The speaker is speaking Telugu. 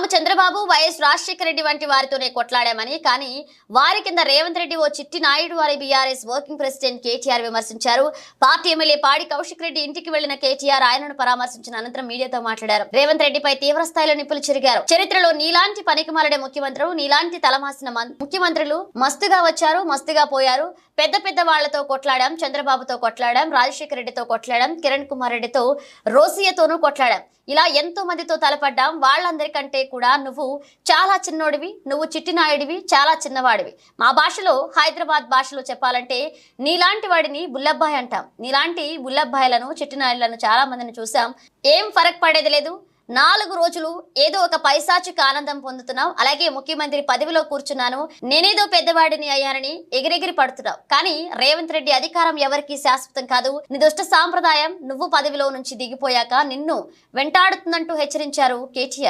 తాము చంద్రబాబు వైఎస్ రాజశేఖర రెడ్డి వంటి వారితోనే కొట్లాడామని, కానీ వారి కింద రేవంత్ రెడ్డి ఓ చిట్టి నాయుడు వారి బీఆర్ఎస్ వర్కింగ్ ప్రెసిడెంట్ కేటీఆర్ విమర్శించారు. పార్టీ ఎమ్మెల్యే పాడి కౌశిక్ రెడ్డి ఇంటికి వెళ్లిన కేటీఆర్ ఆయనను పరామర్శించిన అనంతరం మీడియాతో మాట్లాడారు. రేవంత్ రెడ్డిపై తీవ్ర స్థాయిలో నిప్పులు చెరిగారు. చరిత్రలో నీలాంటి పనికిమాలడే ముఖ్యమంత్రులు, నీలాంటి తలమాసిన ముఖ్యమంత్రులు మస్తుగా వచ్చారు, మస్తుగా పోయారు. పెద్ద పెద్ద వాళ్లతో కొట్లాడాం, చంద్రబాబుతో కొట్లాడాం, రాజశేఖర రెడ్డితో కొట్లాడాం, కిరణ్ కుమార్ రెడ్డితో, రోసియాతోనూ కొట్లాడాం. ఇలా ఎంతో మందితో తలపడ్డాం. వాళ్ళందరికంటే కూడా నువ్వు చాలా చిన్నోడివి, నువ్వు చిట్టినాయుడివి, చాలా చిన్నవాడివి. మా భాషలో, హైదరాబాద్ భాషలో చెప్పాలంటే నీలాంటి వాడిని బుల్లబ్బాయి అంటాం. నీలాంటి బుల్లబ్బాయిలను, చిట్టినాయుడులను చాలా మందిని చూసాం. ఏం ఫరక్ పడేది లేదు. 4 రోజులు ఏదో ఒక పైశాచిక ఆనందం పొందుతున్నావు. అలాగే ముఖ్యమంత్రి పదవిలో కూర్చున్నాను, నేనేదో పెద్దవాడిని అయ్యానని ఎగిరెగిరి పడుతున్నావు. కానీ రేవంత్ రెడ్డి అధికారం ఎవరికీ శాశ్వతం కాదు. నీ దుష్ట సాంప్రదాయం నువ్వు పదవిలో నుంచి దిగిపోయాక నిన్ను వెంటాడుతుందంటూ హెచ్చరించారు కేటీఆర్.